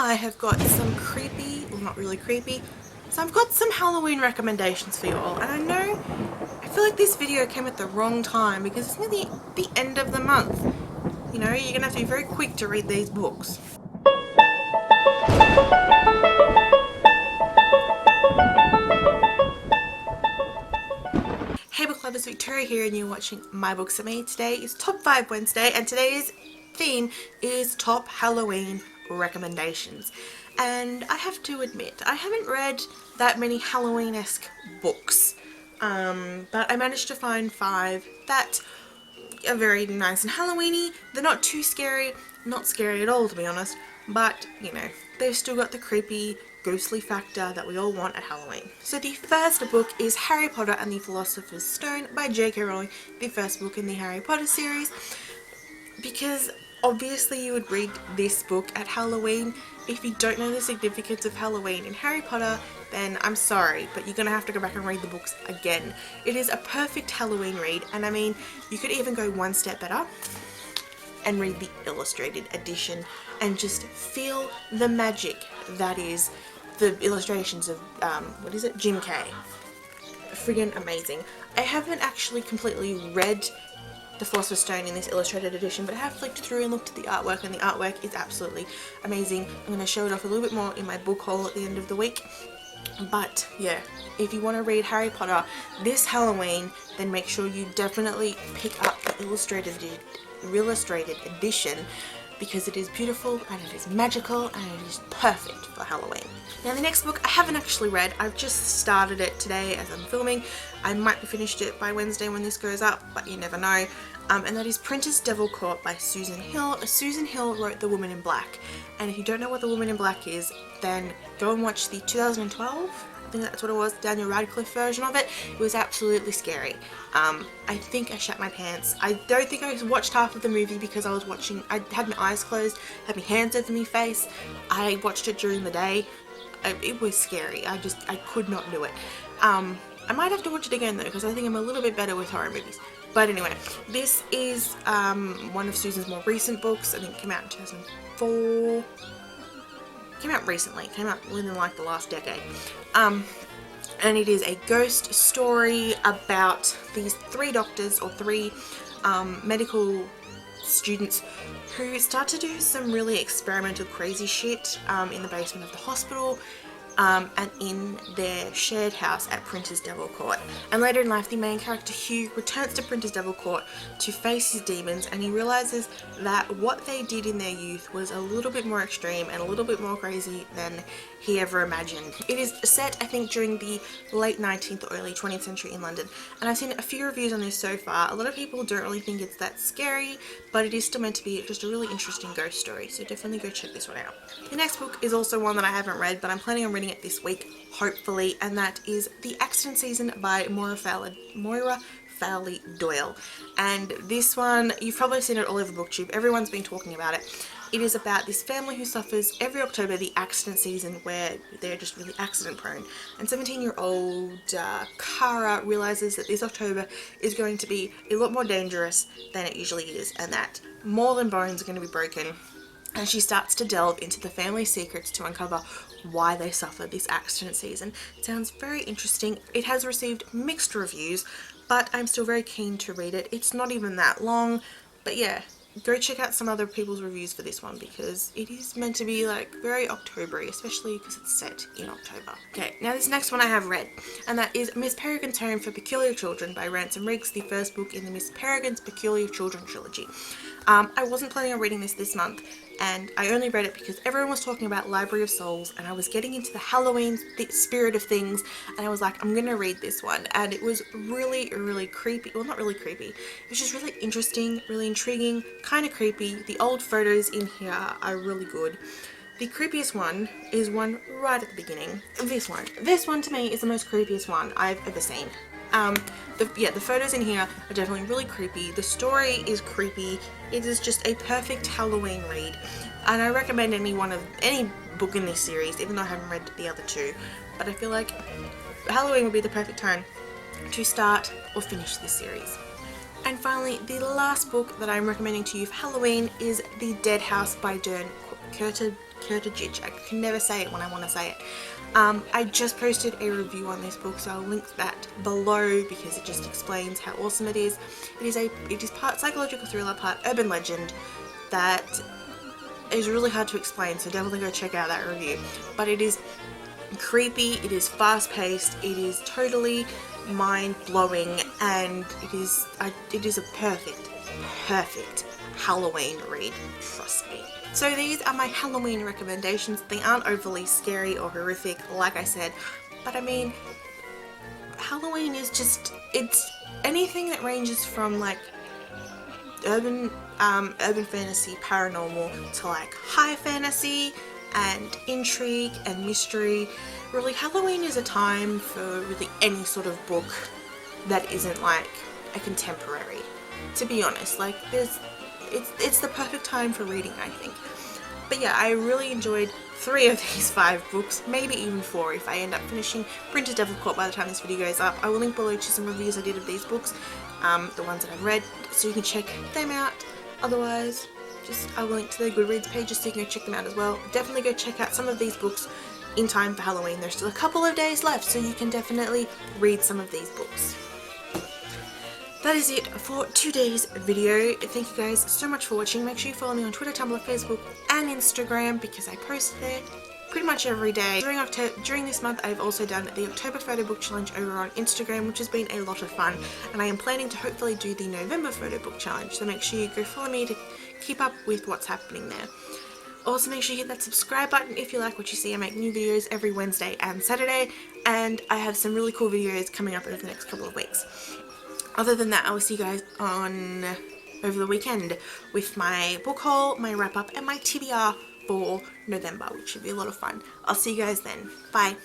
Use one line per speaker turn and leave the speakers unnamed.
I have got some creepy, well not really creepy, so I've got some Halloween recommendations for you all, and I feel like this video came at the wrong time because it's near the end of the month. You know, you're gonna have to be very quick to read these books. Hey book lovers, Victoria here and you're watching My Books Are Me. Today is Top 5 Wednesday and today's theme is Top Halloween Recommendations. And I have to admit, I haven't read that many Halloween-esque books, but I managed to find 5 that are very nice and Halloweeny. They're not too scary, not scary at all to be honest, but you know, they've still got the creepy ghostly factor that we all want at Halloween. So the first book is Harry Potter and the Philosopher's Stone by J.K. Rowling, the first book in the Harry Potter series, because obviously you would read this book at Halloween. If you don't know the significance of Halloween in Harry Potter, then I'm sorry, but you're gonna have to go back and read the books again. It is a perfect Halloween read, and I mean, you could even go one step better and read the illustrated edition and just feel the magic that is the illustrations of, what is it, Jim Kay. Friggin' amazing. I haven't actually completely read the Philosopher's Stone in this illustrated edition, but I have flicked through and looked at the artwork, and the artwork is absolutely amazing. I'm going to show it off a little bit more in my book haul at the end of the week. But yeah, if you want to read Harry Potter this Halloween, then make sure you definitely pick up the illustrated edition, because it is beautiful and it is magical and it is perfect for Halloween. Now the next book I haven't actually read, I've just started it today as I'm filming. I might be finished it by Wednesday when this goes up, but you never know. And that is Prentiss Devil by Susan Hill. Susan Hill wrote The Woman in Black, and if you don't know what The Woman in Black is, then go and watch the 2012, I think that's what it was, Daniel Radcliffe version of it. It was absolutely scary. I think I shat my pants. I don't think I watched half of the movie because I had my eyes closed, had my hands over my face. I watched it during the day. It was scary. I could not do it. I might have to watch it again though, because I think I'm a little bit better with horror movies. But anyway, this is one of Susan's more recent books. I think it came out in 2004. Came out recently, came out within like the last decade. And it is a ghost story about these 3 doctors or 3 medical students who start to do some really experimental crazy shit in the basement of the hospital. And in their shared house at Prentiss Devil. And later in life, the main character Hugh returns to Prentiss Devil to face his demons, and he realizes that what they did in their youth was a little bit more extreme and a little bit more crazy than he ever imagined. It is set, I think, during the late 19th or early 20th century in London, and I've seen a few reviews on this so far. A lot of people don't really think it's that scary, but it is still meant to be just a really interesting ghost story, so definitely go check this one out. The next book is also one that I haven't read, but I'm planning on reading it this week, hopefully, and that is The Accident Season by Moira Fowley Doyle. And this one, you've probably seen it all over BookTube, everyone's been talking about it. It is about this family who suffers every October the accident season, where they're just really accident prone. And 17-year-old Cara realizes that this October is going to be a lot more dangerous than it usually is, and that more than bones are going to be broken. And she starts to delve into the family secrets to uncover why they suffer this accident season. It sounds very interesting. It has received mixed reviews, but I'm still very keen to read it. It's not even that long, but yeah, go check out some other people's reviews for this one, because it is meant to be like very Octobery, especially because it's set in October. Okay, now this next one I have read, and that is Miss Peregrine's Home for Peculiar Children by Ransom Riggs, the first book in the Miss Peregrine's Peculiar Children trilogy. I wasn't planning on reading this month, and I only read it because everyone was talking about Library of Souls, and I was getting into the Halloween spirit of things, and I was like, I'm gonna read this one. And it was really, really creepy. Well, not really creepy. It was just really interesting, really intriguing, kind of creepy. The old photos in here are really good. The creepiest one is one right at the beginning. This one. This one to me is the most creepiest one I've ever seen. The photos in here are definitely really creepy. The story is creepy. It is just a perfect Halloween read, and I recommend any book in this series, even though I haven't read the other 2. But I feel like Halloween would be the perfect time to start or finish this series. And finally, the last book that I'm recommending to you for Halloween is The Dead House by Kurtajich. I can never say it when I want to say it. I just posted a review on this book, so I'll link that below because it just explains how awesome it is. It is part psychological thriller, part urban legend that is really hard to explain, so definitely go check out that review. But it is creepy, it is fast paced, it is totally mind blowing, and it is a perfect Halloween read, trust me. So these are my Halloween recommendations. They aren't overly scary or horrific, like I said, but I mean, Halloween is just, it's anything that ranges from like urban fantasy, paranormal, to like high fantasy and intrigue and mystery. Really, Halloween is a time for really any sort of book that isn't like a contemporary, to be honest. Like it's the perfect time for reading, I think. But yeah, I really enjoyed 3 of these 5 books, maybe even 4 if I end up finishing Prentiss Devil by the time this video goes up. I will link below to some reviews I did of these books, the ones that I've read, so you can check them out. Otherwise, I will link to their Goodreads pages so you can go check them out as well. Definitely go check out some of these books in time for Halloween. There's still a couple of days left, so you can definitely read some of these books. That is it for today's video. Thank you guys so much for watching. Make sure you follow me on Twitter, Tumblr, Facebook and Instagram because I post there pretty much every day. During this month, I've also done the October Photo Book Challenge over on Instagram, which has been a lot of fun, and I am planning to hopefully do the November Photo Book Challenge, so make sure you go follow me to keep up with what's happening there. Also, make sure you hit that subscribe button if you like what you see. I make new videos every Wednesday and Saturday, and I have some really cool videos coming up over the next couple of weeks. Other than that, I will see you guys over the weekend with my book haul, my wrap up, and my TBR for November, which should be a lot of fun. I'll see you guys then. Bye.